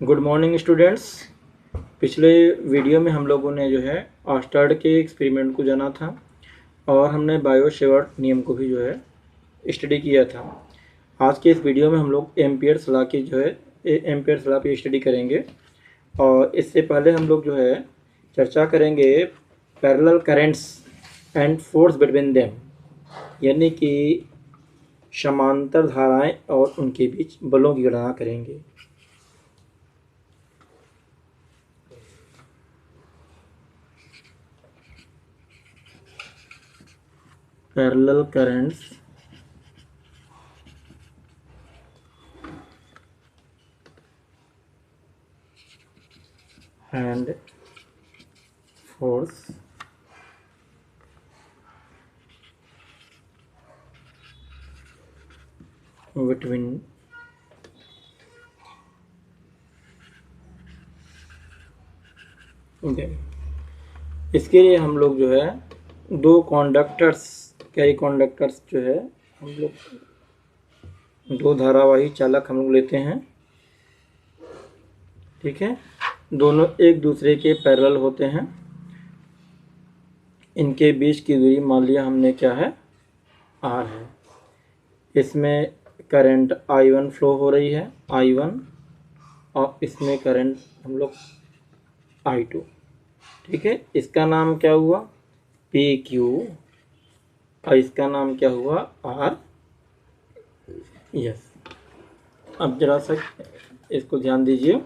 Good morning students. पिछले video में हम लोगों ने जो है ऑस्टर्ड के एक्सपेरिमेंट को जाना था और हमने बायो-सेवर्ट नियम को भी जो है स्टडी किया था। आज के इस वीडियो में हम लोग एम्पियर्स लॉ की जो है एम्पियर्स लॉ पे स्टडी करेंगे और इससे पहले हम लोग जो है चर्चा करेंगे parallel currents and force between them, यानी कि समांतर धाराएं और उनके बीच बलों की गणना करेंगे। Parallel currents and force between them। इसके लिए हम लोग जो है दो कंडक्टर्स जो है हम लोग दो धारावाही चालक हम लोग लेते हैं, ठीक है। दोनों एक दूसरे के पैरेलल होते हैं। इनके बीच की दूरी मान लिया हमने क्या है, r है। इसमें करंट I1 फ्लो हो रही है, I1, और इसमें करंट हम लोग I2, ठीक है। इसका नाम क्या हुआ, PQ, और इसका नाम क्या हुआ, R। यस, अब जरा सा इसको ध्यान दीजिए।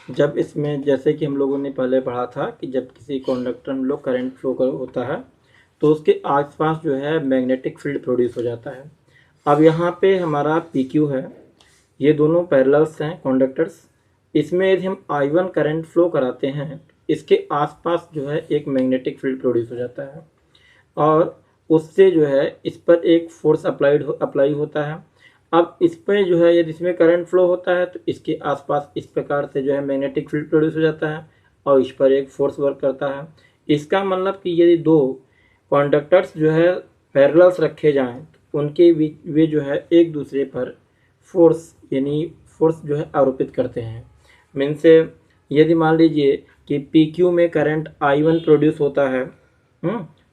जब इसमें जैसे कि हम लोगों ने पहले पढ़ा था कि जब किसी कंडक्टर में लोग करंट फ्लो होता है तो उसके आसपास जो है मैग्नेटिक फील्ड प्रोड्यूस हो जाता है। अब यहाँ पे हमारा PQ है, ये दोनों पैरेलल्स हैं कंडक्टर्स। इसमें यदि हम I1 करंट फ्लो कराते हैं, इसके आसपास जो है एक मैग्नेटिक फील्ड प्रोड्यूस हो जाता है और उससे जो है इस पर एक फोर्स अप्लाई होता है। अब इस पर जो है यदि इसमें करंट फ्लो होता है तो इसके आसपास इस प्रकार से जो है मैग्नेटिक फील्ड प्रोड्यूस हो जाता है और इस पर एक फोर्स वर्क करता है। इसका मतलब कि यदि दो कंडक्टर्स जो है पैरेलल्स रखे जाएं तो उनके बीच वे जो है एक दूसरे पर फोर्स यानी फोर्स जो है आरोपित करते हैं। मीन से यदि मान लीजिए कि PQ में करंट I1 प्रोड्यूस होता है,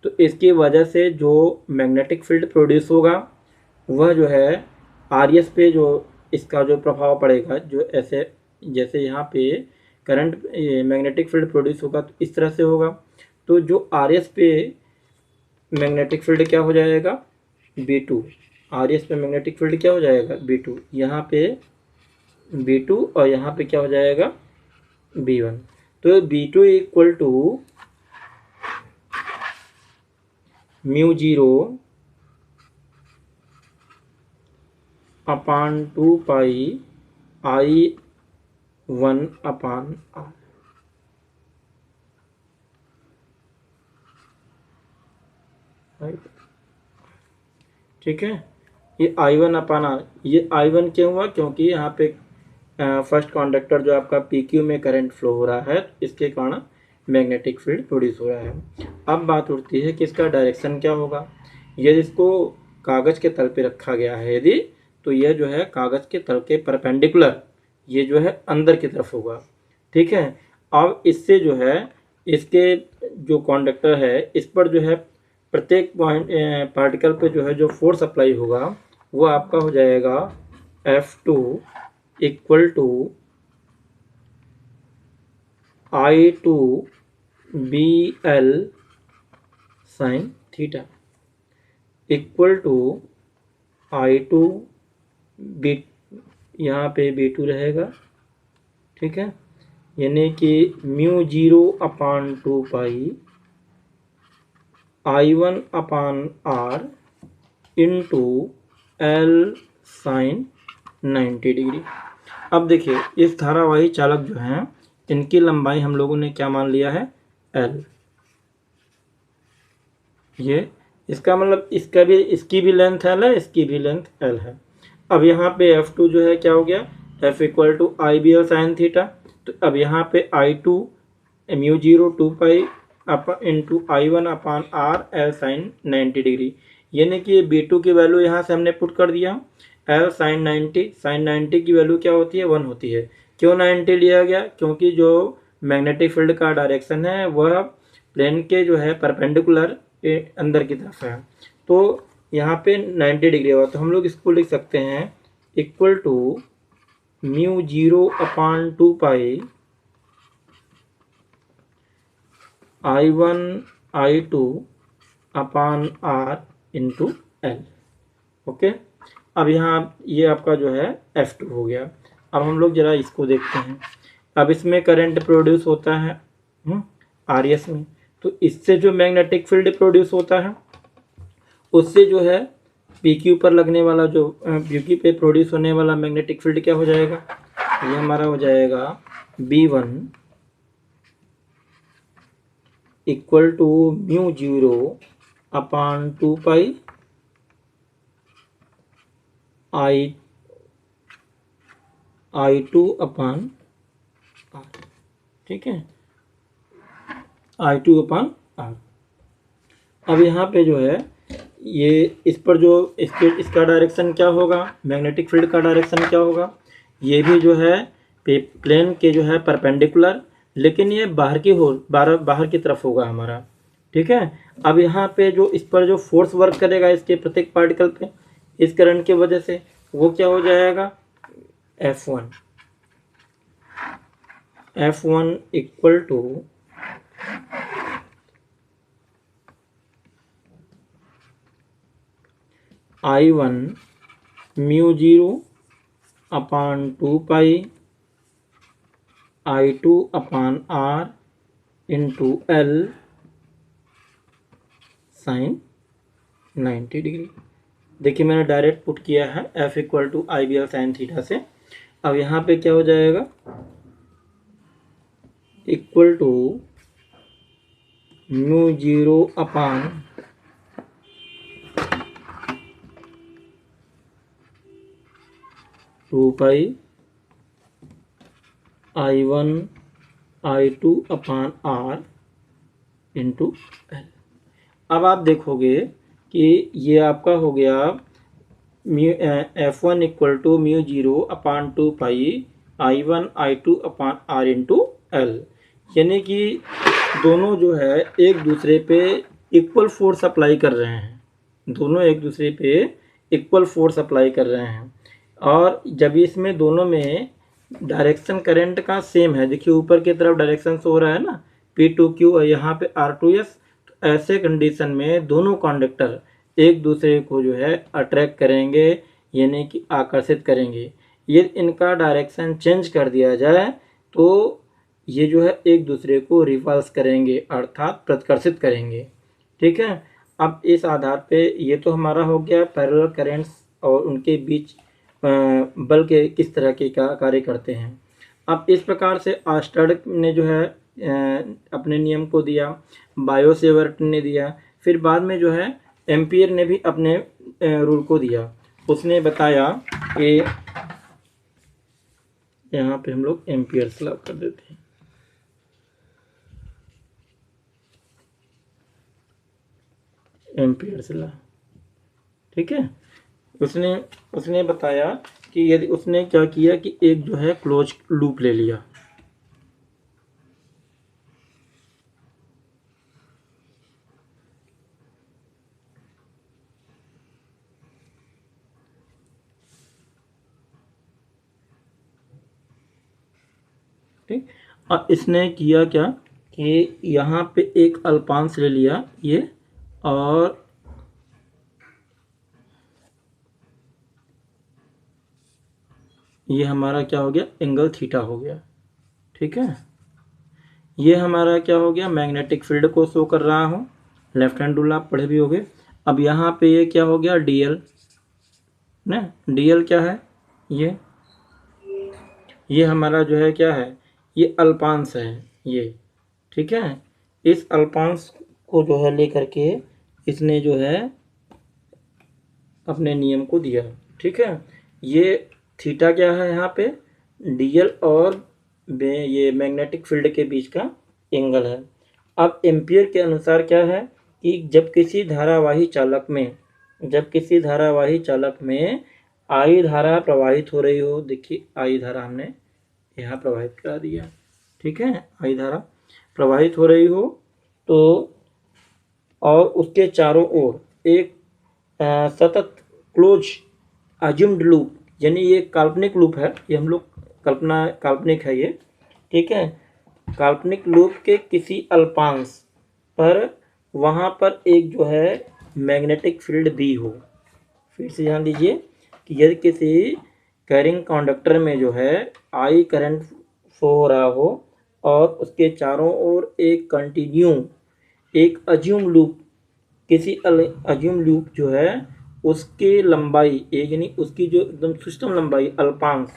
तो इसकी वजह से जो मैग्नेटिक फील्ड प्रोड्यूस होगा वह जो है RS पे जो इसका जो प्रभाव पड़ेगा, जो ऐसे जैसे यहाँ पे करंट मैग्नेटिक फील्ड प्रोड्यूस होगा तो इस तरह से होगा, तो जो RS पे मैग्नेटिक फील्ड क्या हो जाएगा, B2। RS पे मैग्नेटिक फील्ड क्या हो जाएगा, B2। यहाँ पे B2 और यहाँ पे क्या हो जाएगा, B1। तो B2 equal to mu 0 upon 2 pi I1 upon R। ठीक है, ये I1 अपान R, ये I1 क्यों हुआ, क्योंकि यहाँ पे फर्स्ट कंडक्टर जो आपका PQ में करंट फ्लो हो रहा है, इसके कारण मैग्नेटिक फील्ड प्रोड्यूस हो रहा है। अब बात उठती है कि इसका डायरेक्शन क्या होगा। यदि इसको कागज़ के तल पे रखा गया है यदि, तो यह जो है कागज़ के तल के परपेंडिकुलर ये जो है अंदर की तरफ होगा, ठीक है। अब इससे जो है इसके जो कंडक्टर है इस पर जो है प्रत्येक पॉइंट पार्टिकल पे जो है जो फोर्स अप्लाई होगा वो आपका हो जाएगा F2 equal to I2 BL sine theta equal to I2 B, यहाँ पे B2 रहेगा, ठीक है। यानी कि mu 0 upon 2 pi I1 upon R into L sine 90 degree. अब देखिए इस धारावाही चालक जो हैं इनकी लंबाई हम लोगों ने क्या मान लिया है, L। ये इसका मतलब इसकी भी लेंथ L है, इसकी भी लेंथ L है। अब यहाँ पे F2 जो है क्या हो गया, F equal to IBL sine theta. तो अब यहाँ पे I2 mu 0 2 pi into I1 upon R L sine 90 degree, यानी कि B2 की वैल्यू यहाँ से हमने पुट कर दिया, L साइन 90 की वैल्यू क्या होती है, 1 होती है। क्यों 90 लिया गया? क्योंकि जो मैग्नेटिक फील्ड का डायरेक्शन है वह प्लेन के जो है परपेंडिकुलर अंदर की तरफ है, तो यहाँ पे 90 डिग्री होगा। तो हम लोग इसको लिख सकते हैं equal to mu 0/2 I1 I2 upon R into L। Okay, अब यहाँ ये आपका जो है F2 हो गया। अब हम लोग जरा इसको देखते हैं। अब इसमें करंट प्रोड्यूस होता है RS में, तो इससे जो मैग्नेटिक फील्ड प्रोड्यूस होता है उससे जो है PQ पर लगने वाला जो PQ पे प्रोड्यूस होने वाला मैग्नेटिक फील्ड क्या हो जाएगा? ये हमारा हो जाएगा B1 equal to mu 0/2 I2 upon R। ठीक है, I2 अपॉन R। अब यहाँ पे जो है ये इस पर जो इसका डायरेक्शन क्या होगा, मैग्नेटिक फील्ड का डायरेक्शन क्या होगा? ये भी जो है प्लेन के जो है परपेंडिकुलर, लेकिन ये बाहर की तरफ होगा हमारा। ठीक है, अब यहाँ पे जो इस पर जो फोर्स वर्क करेगा इसके प्रत्येक पार्टिकल पे इस करंट की वजह से, वो क्या हो जाएगा? F1 equal to I1 mu 0/2 I2 upon R into L sine 90 degree. देखिए मैंने डायरेक्ट पुट किया है F equal to IBL sine theta से। अब यहाँ पे क्या हो जाएगा? Equal to mu 0/2 I1 I2 upon R into L। अब आप देखोगे कि ये आपका हो गया F1 equal to mu 0/2 I1 I2 upon R into L, यानी कि दोनों जो है एक दूसरे पे इक्वल फोर्स अप्लाई कर रहे हैं, दोनों एक दूसरे पे इक्वल फोर्स अप्लाई कर रहे हैं। और जब इसमें दोनों में डायरेक्शन करंट का सेम है, देखिए ऊपर की तरफ डायरेक्शन हो रहा है ना P2Q और यहाँ पे R2S, तो ऐसे कंडीशन में दोनों कंडक्टर एक दूसरे को जो है अट्रैक्ट करेंगे, यानी कि आकर्षित करेंगे। ये इनका डायरेक्शन चेंज कर दिया जाए तो ये जो है एक दूसरे को रिपल्स करेंगे, अर्थात प्रतिकर्षित करेंगे। ठीक है, अब इस आधार पे ये तो हमारा हो गया पैरेलल करेंट्स और उनके बीच बल के किस तरह के कार्य करते हैं। अब इस प्रकार से आर्मस्ट्रांग ने जो है अपने नियम को दिया, बायो-सेवर्ट ने दिया, फिर बाद में जो है एम्पियर ने भी अपने रूल को दिया। उसने बताया कि यहाँ पे हम लोग एम्पियर्स लॉ कर देते हैं। एम्पियर्स लॉ, ठीक है। उसने बताया कि यदि उसने क्या किया कि एक जो है क्लोज लूप ले लिया, ठीक। और इसने किया क्या कि यहाँ पे एक अल्पांश ले लिया ये, और ये हमारा क्या हो गया, एंगल थीटा हो गया। ठीक है, ये हमारा क्या हो गया, मैग्नेटिक फील्ड को शो कर रहा हूँ। लेफ्ट हैंड रूल आप पढ़े भी होगे। अब यहाँ पे ये क्या हो गया, डीएल ना, डीएल क्या है, ये हमारा जो है क्या है, ये अल्पांश है ये। ठीक है, इस अल्पांश को जो है लेकर के इसने जो है अपने नियम को दिया। ठीक है, ये थीटा क्या है यहाँ पे, डीएल और ये मैग्नेटिक फील्ड के बीच का एंगल है। अब एम्पियर के अनुसार क्या है कि जब किसी धारावाही चालक में आई धारा प्रवाहित हो रही हो, देखिए आई धारा हमने यहाँ प्रवाहित करा दिया। ठीक है, आई धारा प्रवाहित हो रही हो तो और उसके चारों ओर एक सतत क्लोज अज्यूम्ड लूप, यानी ये काल्पनिक लूप है, ये हम लोग काल्पनिक है ये। ठीक है, काल्पनिक लूप के किसी अल्पांश पर वहाँ पर एक जो है मैग्नेटिक फील्ड भी हो। फिर से ध्यान दीजिए कि यदि किसी कैरिंग कंडक्टर में जो है आई करंट फ्लो हो रहा हो और उसके चारों ओर एक कंटिन्यू एक अज्यूम लूप, किसी अज्यूम लूप जो है उसके लंबाई एक, यानी उसकी जो एकदम सिस्टम लंबाई अल्पांश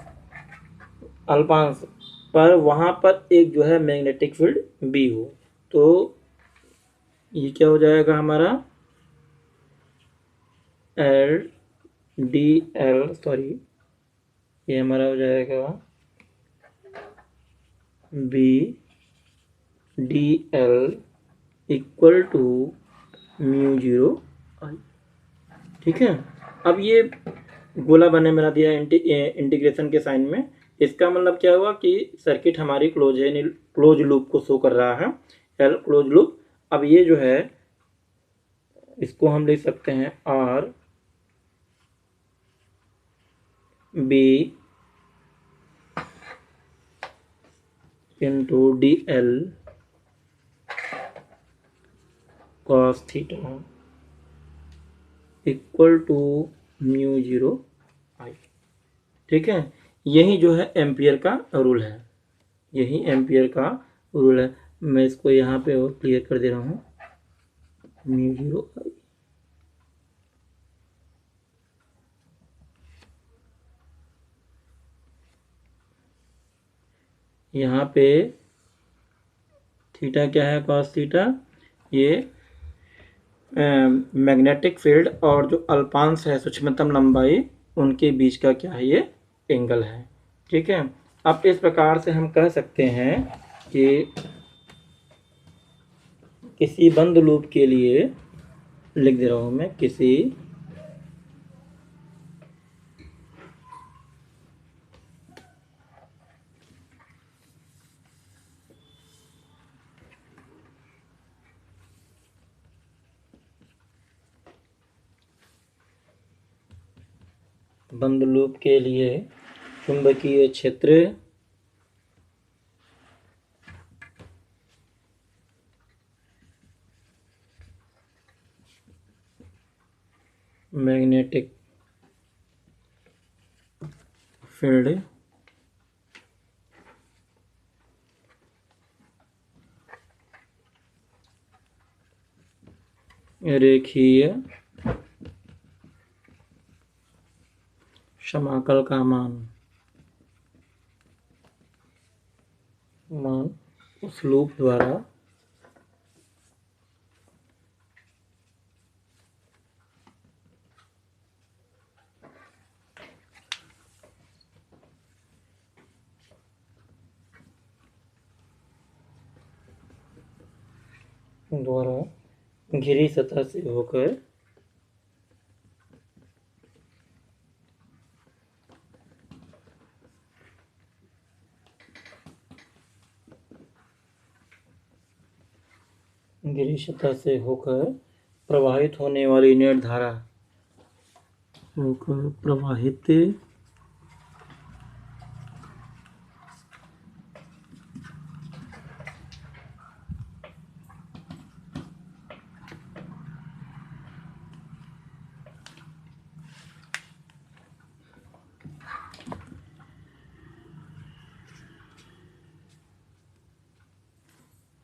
पर वहाँ पर एक जो है मैग्नेटिक फील्ड भी हो, तो ये क्या हो जाएगा हमारा एल डी एल, सॉरी ये हमारा हो जाएगा B D L equal to mu zero I. ठीक है, अब ये गोला बने बना दिया इंटीग्रेशन के साइन में। इसका मतलब क्या हुआ कि सर्किट हमारी क्लोज है, क्लोज लूप को शो कर रहा है, एल क्लोज लूप। अब ये जो है इसको हम लिख सकते हैं R B into D L cos theta equal to mu zero I. ठीक है, यही जो है एम्पियर का रूल है, यही एम्पियर का रूल है। मैं इसको यहाँ पे और क्लियर कर दे रहा हूँ, म्यू जीरो आई। यहाँ पे थीटा क्या है, कॉस थीटा, ये मैग्नेटिक फील्ड और जो अल्पांश है सूक्ष्मतम लंबाई उनके बीच का क्या है, ये एंगल है। ठीक है, अब इस प्रकार से हम कह सकते हैं कि किसी बंद लूप के लिए लिख दे रहा हूं मैं, किसी बंद लूप के लिए चुंबकीय क्षेत्र मैग्नेटिक फील्ड रेखीय समाकल का मान उस लूप द्वारा घिरी सतह से होकर घिरी सतह से होकर प्रवाहित होने वाली नेट धारा होकर प्रवाहित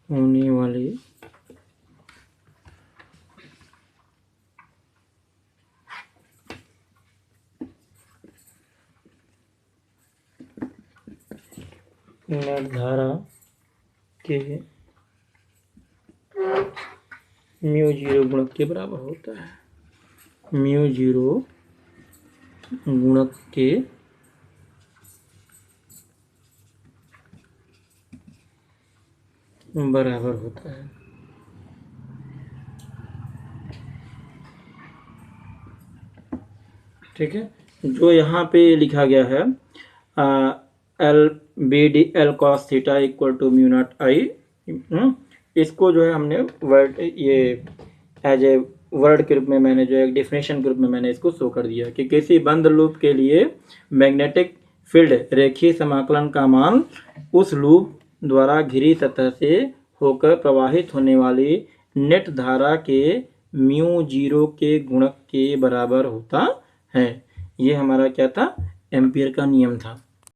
होने वाली नेट धारा के म्यू जीरो गुणक के बराबर होता है, म्यू जीरो गुणक के बराबर होता है। ठीक है, जो यहाँ पे लिखा गया है L B D L cos theta equal to mu naught I. इसको जो है हमने वर्ड ये एज ए वर्ड के रूप में मैंने जो है डेफिनेशन के रूप में मैंने इसको शो कर दिया कि किसी बंद लूप के लिए मैग्नेटिक फील्ड रेखीय समाकलन का मान उस लूप द्वारा घिरी सतह से होकर प्रवाहित होने वाली नेट धारा के म्यू जीरो के गुणक के बराबर होता है। ये हमारा क्या था, एम्पियर का नियम था।